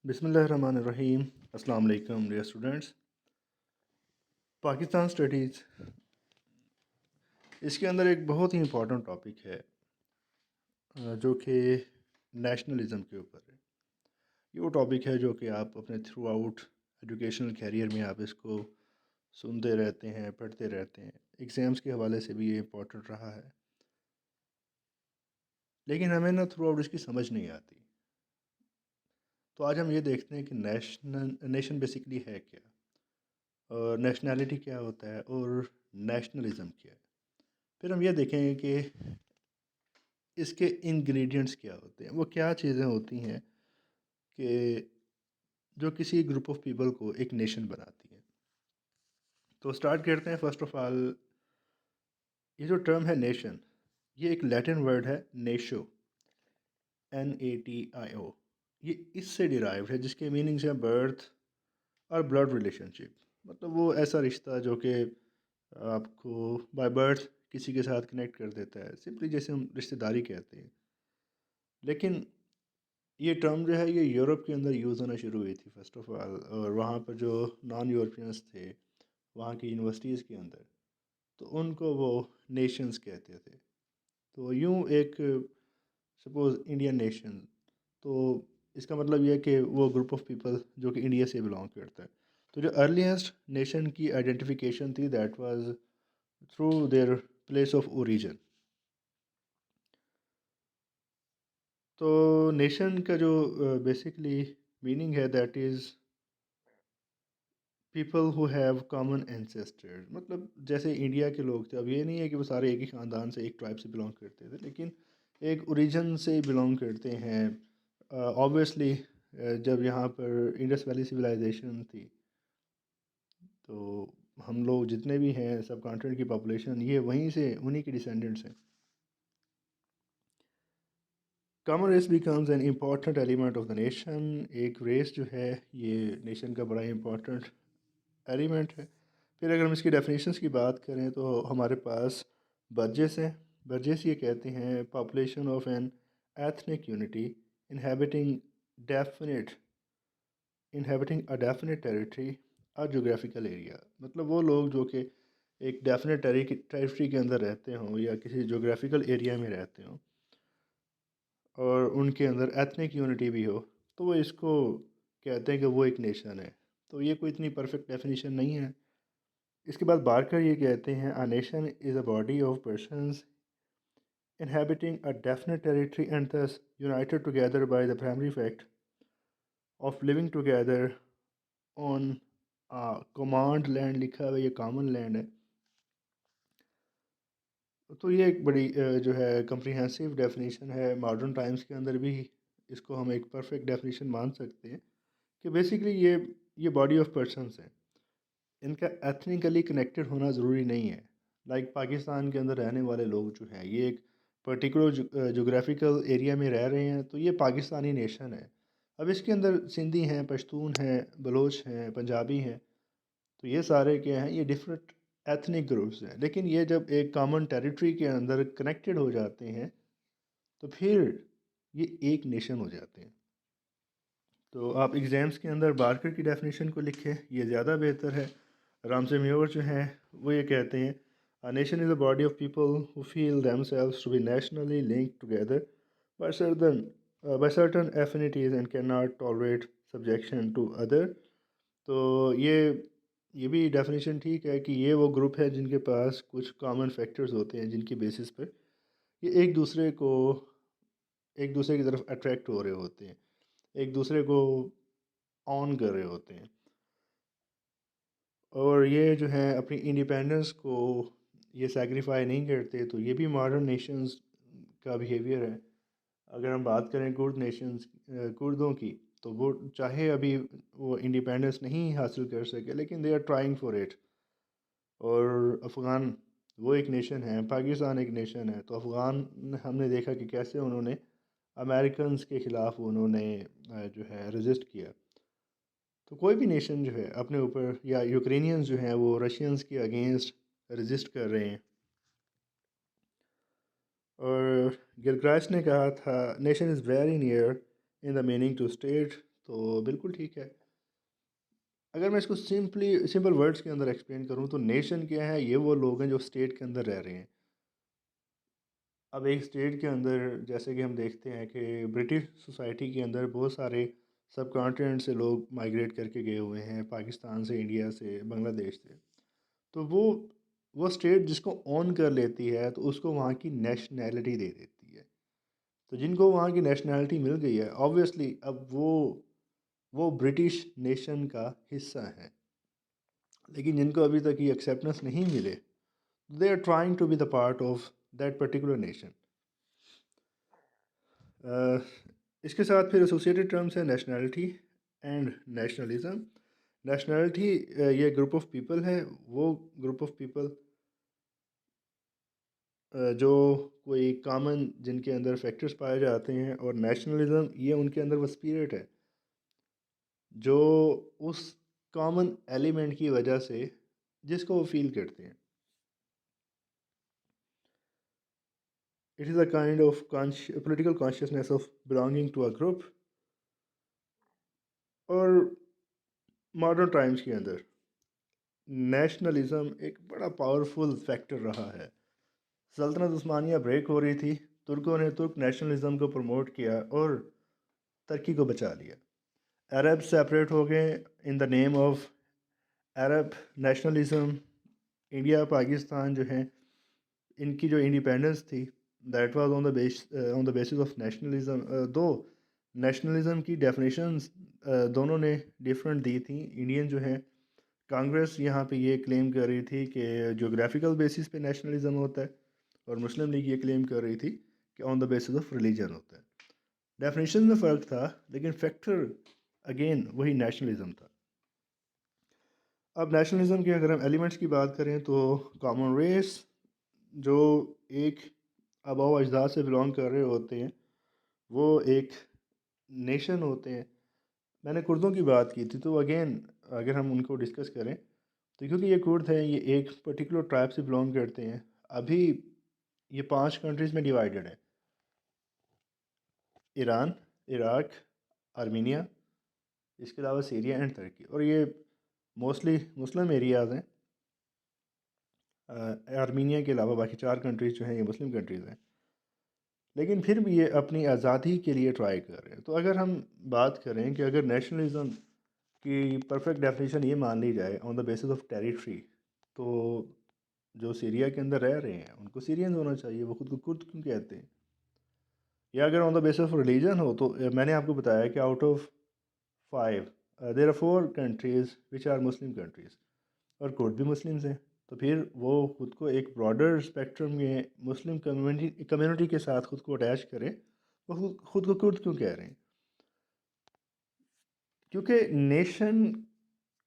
बिस्मिल्लाहिर्रहमानिर्रहीम। अस्सलाम वालेकुम डियर स्टूडेंट्स। पाकिस्तान स्टडीज़ इसके अंदर एक बहुत ही इम्पोर्टेंट टॉपिक है जो कि नेशनलिज़म के ऊपर है। ये वो टॉपिक है जो कि आप अपने थ्रू आउट एजुकेशनल कैरियर में आप इसको सुनते रहते हैं, पढ़ते रहते हैं। एग्ज़ाम्स के हवाले से भी ये इम्पोर्टेंट रहा है, लेकिन हमें ना थ्रू आउट इसकी समझ नहीं आती। तो आज हम ये देखते हैं कि नेशन बेसिकली है क्या, और नेशनैलिटी क्या होता है, और नेशनलिज़म क्या है। फिर हम ये देखेंगे कि इसके इंग्रेडिएंट्स क्या होते हैं, वो क्या चीज़ें होती हैं कि जो किसी ग्रुप ऑफ पीपल को एक नेशन बनाती हैं। तो स्टार्ट करते हैं। फर्स्ट ऑफ ऑल, ये जो टर्म है नेशन, ये एक लैटिन वर्ड है, नेशो, NATO। ये इससे डिराइव्ड है, जिसके मीनिंग्स हैं बर्थ और ब्लड रिलेशनशिप। मतलब वो ऐसा रिश्ता जो कि आपको बाय बर्थ किसी के साथ कनेक्ट कर देता है, सिंपली जैसे हम रिश्तेदारी कहते हैं। लेकिन ये टर्म जो है ये यूरोप के अंदर यूज़ होना शुरू हुई थी फर्स्ट ऑफ ऑल, और वहाँ पर जो नॉन यूरोपियंस थे वहाँ की यूनिवर्सिटीज़ के अंदर, तो उनको वो नेशंस कहते थे। तो यूँ एक सपोज़ इंडियन नेशन, तो इसका मतलब ये है कि वो ग्रुप ऑफ पीपल जो कि इंडिया से बिलोंग करता है। तो जो अर्लीस्ट नेशन की आइडेंटिफिकेशन थी that was through their place of origin. तो नेशन का जो बेसिकली मीनिंग है that is people who have common ancestors. मतलब जैसे इंडिया के लोग थे, अब ये नहीं है कि वो सारे एक ही ख़ानदान से, एक ट्राइब से बिलोंग करते थे, लेकिन एक ओरिजिन से बिलोंग करते हैं। ऑब्वियसली जब यहाँ पर इंडस वैली सिविलाइजेशन थी, तो हम लोग जितने भी हैं सब कॉन्टिनेंट की पॉपुलेशन, ये वहीं से, उन्हीं के डिसेंडेंट्स हैं। Common race becomes an important element of the nation. एक रेस जो है ये नेशन का बड़ा इम्पॉर्टेंट एलिमेंट है। फिर अगर हम इसकी डेफिनेशंस की बात करें तो हमारे पास बर्जेस हैं। बर्जेस ये कहते हैं population of an ethnic unity inhabiting definite inhabiting a definite territory और जोग्राफिकल एरिया। मतलब वो लोग जो कि एक डेफिनेट टेरिटरी के अंदर रहते हों या किसी जोग्राफिकल एरिया में रहते हों, और उनके अंदर एथनिक यूनिटी भी हो, तो वो इसको कहते हैं कि वो एक नेशन है। तो ये कोई इतनी परफेक्ट डेफिनेशन नहीं है। इसके बाद बारकर ये कहते हैं a nation is a body of persons inhabiting a definite territory and thus united together by the primary fact of living together on command land। लिखा हुआ ये कॉमन लैंड है। तो ये एक बड़ी जो है कम्प्रिहेंसिव डेफिनेशन है। मॉडर्न टाइम्स के अंदर भी इसको हम एक परफेक्ट डेफिनेशन मान सकते हैं कि बेसिकली ये बॉडी ऑफ पर्सन्स हैं। इनका एथनिकली कनेक्टेड होना ज़रूरी नहीं है। लाइक पाकिस्तान के अंदर रहने वाले लोग जो हैं ये एक पर्टिकुलर जोग्राफिकल एरिया में रह रहे हैं, तो ये पाकिस्तानी नेशन है। अब इसके अंदर सिंधी हैं, पश्तून हैं, बलोच हैं, पंजाबी हैं, तो ये सारे क्या हैं, ये डिफरेंट एथनिक ग्रुप्स हैं। लेकिन ये जब एक कॉमन टेरिटरी के अंदर कनेक्टेड हो जाते हैं तो फिर ये एक नेशन हो जाते हैं। तो आप एग्ज़ाम्स के अंदर बारकर की डेफिनेशन को लिखें, ये ज़्यादा बेहतर है। रामसे म्योर जो हैं वो ये कहते हैं a nation is a body of people who feel themselves to be nationally linked together by certain affinities and can not tolerate subjection to other. तो ये भी डेफिनेशन ठीक है कि ये वो ग्रुप है जिनके पास कुछ कॉमन फैक्टर्स होते हैं, जिनकी बेसिस पर ये एक दूसरे की तरफ अट्रैक्ट हो रहे होते हैं, एक दूसरे को ऑन कर रहे होते हैं। और ये जो है अपनी इंडिपेंडेंस को ये सैक्रिफाई नहीं करते। तो ये भी मॉडर्न नेशंस का बिहेवियर है। अगर हम बात करें कुर्दों की, तो वो चाहे अभी वो इंडिपेंडेंस नहीं हासिल कर सके, लेकिन they are trying for it. और अफ़गान वो एक नेशन है, पाकिस्तान एक नेशन है। तो अफ़गान हमने देखा कि कैसे उन्होंने अमेरिकन के ख़िलाफ़ उन्होंने जो है रजिस्ट किया। तो कोई भी नेशन जो है अपने ऊपर, या यूक्रेनियंस जो हैं वो रशियंस के अगेंस्ट रजिस्ट कर रहे हैं। और गिलक्राइस्ट ने कहा था nation is very near in the meaning to state. तो बिल्कुल ठीक है। अगर मैं इसको सिंपल वर्ड्स के अंदर एक्सप्लेन करूँ तो नेशन क्या है, ये वो लोग हैं जो स्टेट के अंदर रह रहे हैं। अब एक स्टेट के अंदर जैसे कि हम देखते हैं कि ब्रिटिश सोसाइटी के अंदर बहुत सारे सब कॉन्टिनेंट से लोग माइग्रेट करके गए हुए हैं, पाकिस्तान से, इंडिया से, बांग्लादेश से। तो वो स्टेट जिसको ऑन कर लेती है तो उसको वहाँ की नेशनैलिटी दे देती है। तो जिनको वहाँ की नेशनैलिटी मिल गई है, ऑब्वियसली अब वो ब्रिटिश नेशन का हिस्सा हैं। लेकिन जिनको अभी तक ये एक्सेप्टेंस नहीं मिले, they are trying to be the part of that particular nation. इसके साथ फिर एसोसिएटेड टर्म्स है नेशनैलिटी एंड नेशनलिज्म। नेशनैलिटी ये ग्रुप ऑफ पीपल है, वो ग्रुप ऑफ पीपल जो कोई कॉमन जिनके अंदर फैक्टर्स पाए जाते हैं, और नेशनलिज्म ये उनके अंदर वो स्पिरिट है जो उस कॉमन एलिमेंट की वजह से जिसको वो फील करते हैं। It is a kind of political consciousness of belonging to a group. और मॉडर्न टाइम्स के अंदर नेशनलिज्म एक बड़ा पावरफुल फैक्टर रहा है। सल्तनत उस्मानिया ब्रेक हो रही थी, तुर्कों ने तुर्क नेशनलिज्म को प्रमोट किया और तुर्की को बचा लिया। अरब सेपरेट हो गए in the name of Arab nationalism. India Pakistan जो है, इनकी जो इंडिपेंडेंस थी, that was on the basis of nationalism. दो नेशनलिज्म की डेफिनेशंस दोनों ने डिफरेंट दी थी। इंडियन जो है कांग्रेस यहाँ पे ये क्लेम कर रही थी कि जोग्राफिकल बेसिस पे नेशनलिज्म होता है, और मुस्लिम लीग ये क्लेम कर रही थी कि on the basis of religion होता है। डेफिनेशन में फ़र्क था, लेकिन फैक्टर अगेन वही नेशनलिज्म था। अब नेशनलिज्म के अगर हम एलिमेंट्स की बात करें तो कॉमन रेस, जो एक आबाओ अजदाद से बिलोंग कर रहे होते हैं, वो एक नेशन होते हैं। मैंने कुर्दों की बात की थी, तो अगेन अगर हम उनको डिस्कस करें तो क्योंकि ये कुर्द हैं, ये एक पर्टिकुलर ट्राइब से बिलोंग करते हैं। अभी ये 5 कंट्रीज़ में डिवाइडेड है: ईरान, इराक, आर्मीनिया, इसके अलावा सीरिया एंड तुर्की। और ये मोस्टली मुस्लिम एरियाज़ हैं। आर्मीनिया के अलावा बाकी 4 कंट्रीज़ जो हैं ये मुस्लिम कंट्रीज़ हैं। लेकिन फिर भी ये अपनी आज़ादी के लिए ट्राई कर रहे हैं। तो अगर हम बात करें कि अगर नेशनलिज्म की परफेक्ट डेफिनेशन ये मान ली जाए on the basis of territory, तो जो सीरिया के अंदर रह रहे हैं उनको सीरियंस होना चाहिए, वो खुद को कुर्द क्यों कहते हैं? या अगर on the basis of religion हो, तो मैंने आपको बताया कि out of 5 there are 4 countries which are Muslim countries, और कुर्द भी मुस्लिम्स हैं। तो फिर वो खुद को एक ब्रॉडर स्पेक्ट्रम में मुस्लिम कम्युनिटी के साथ खुद को अटैच करें, वो खुद को कुर्द क्यों कह रहे हैं? क्योंकि नेशन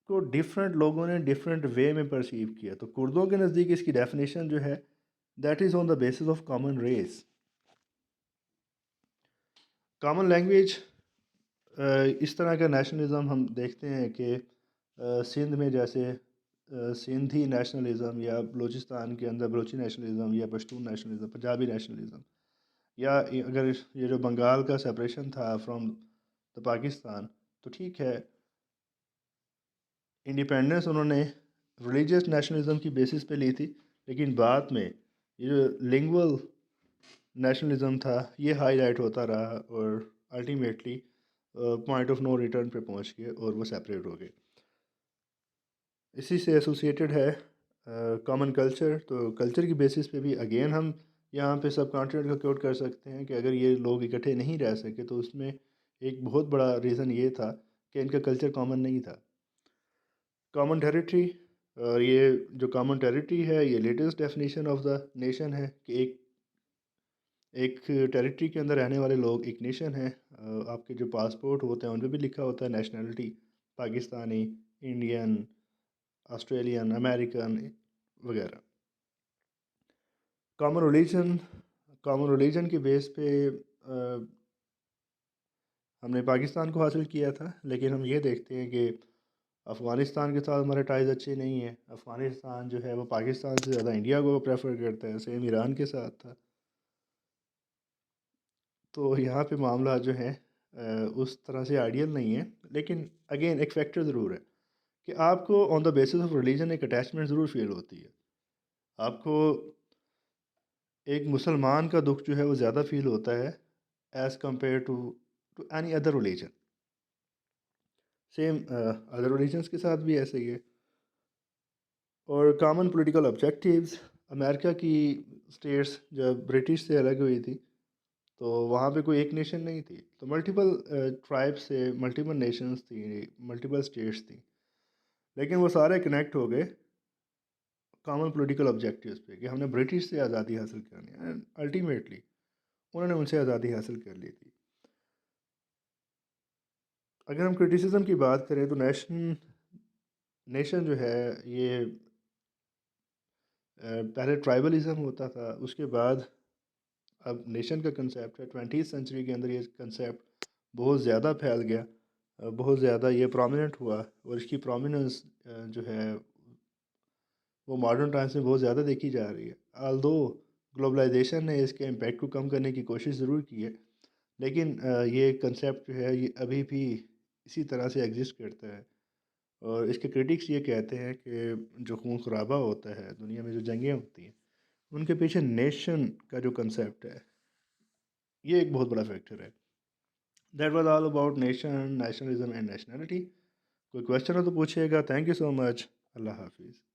को डिफरेंट लोगों ने डिफरेंट वे में परसीव किया। तो कुर्दों के नज़दीक इसकी डेफिनेशन जो है, that is on the basis of common race, common language. इस तरह का नेशनलिज्म हम देखते हैं कि सिंध में जैसे सिंधी नेशनलिज्म, या बलूचिस्तान के अंदर बलूची नेशनलिज्म, या पश्तून नेशनलिज्म, पंजाबी नेशनलिज्म, या अगर ये जो बंगाल का सेपरेशन था फ्रॉम द पाकिस्तान, तो ठीक है, इंडिपेंडेंस उन्होंने रिलीजियस नेशनलिज्म की बेसिस पे ली थी। लेकिन बाद में ये जो लिंगुअल नेशनलिज्म था, ये हाईलाइट होता रहा, और ultimately point of no return पे पहुंच गए और वो सेपरेट हो गए। इसी से एसोसिएटेड है कॉमन कल्चर। तो कल्चर की बेसिस पे भी अगेन हम यहाँ पे सब कॉन्टिनेंट का कोट कर सकते हैं कि अगर ये लोग इकट्ठे नहीं रह सके, तो उसमें एक बहुत बड़ा रीज़न ये था कि इनका कल्चर कॉमन नहीं था। कॉमन टेरिटरी, और ये जो कॉमन टेरिटरी है, ये latest definition of the nation है कि एक एक टेरिटरी के अंदर रहने वाले लोग एक नेशन है। आपके जो पासपोर्ट होते हैं उन पे भी लिखा होता है nationality, Pakistani, Indian, Australian, American वगैरह। कॉमन रिलीजन, कॉमन रिलीजन के बेस पे हमने पाकिस्तान को हासिल किया था। लेकिन हम ये देखते हैं कि अफ़गानिस्तान के साथ हमारे टाइज़ अच्छे नहीं हैं। अफ़गानिस्तान जो है वो पाकिस्तान से ज़्यादा इंडिया को प्रेफर करता है। सेम ईरान के साथ था। तो यहाँ पे मामला जो है उस तरह से आइडियल नहीं है, लेकिन अगेन एक फैक्टर ज़रूर है कि आपको on the basis of religion एक अटैचमेंट ज़रूर फील होती है। आपको एक मुसलमान का दुख जो है वो ज़्यादा फील होता है as compare to any other religion. Same other religions के साथ भी ऐसे ही है। और कॉमन पॉलिटिकल ऑब्जेक्टिव्स, अमेरिका की स्टेट्स जब ब्रिटिश से अलग हुई थी तो वहाँ पे कोई एक नेशन नहीं थी, तो मल्टीपल ट्राइब्स से मल्टीपल नेशंस थी, मल्टीपल स्टेट्स थी, लेकिन वो सारे कनेक्ट हो गए कॉमन पॉलिटिकल ऑब्जेक्टिव्स पे कि हमने ब्रिटिश से आज़ादी हासिल करनी है, एंड अल्टीमेटली उन्होंने उनसे आज़ादी हासिल कर ली थी। अगर हम क्रिटिसिज्म की बात करें तो नेशन जो है ये पहले ट्राइबलिज़म होता था, उसके बाद अब नेशन का कंसेप्ट है। 20th सेंचुरी के अंदर ये कंसेप्ट बहुत ज़्यादा फैल गया, बहुत ज़्यादा ये प्रोमिनेंट हुआ, और इसकी प्रोमिनेंस जो है वो मॉडर्न टाइम्स में बहुत ज़्यादा देखी जा रही है। आल्दो ग्लोबलाइजेशन ने इसके इम्पैक्ट को कम करने की कोशिश ज़रूर की है, लेकिन ये कंसेप्ट जो है ये अभी भी इसी तरह से एग्जिस्ट करता है। और इसके क्रिटिक्स ये कहते हैं कि जो खून खराबा होता है दुनिया में, जो जंगें होती हैं, उनके पीछे नेशन का जो कंसेप्ट है ये एक बहुत बड़ा फैक्टर है। That was all about nation, nationalism and nationality. कोई क्वेश्चन हो तो पूछिएगा। Thank you so much. अल्लाह हाफिज़।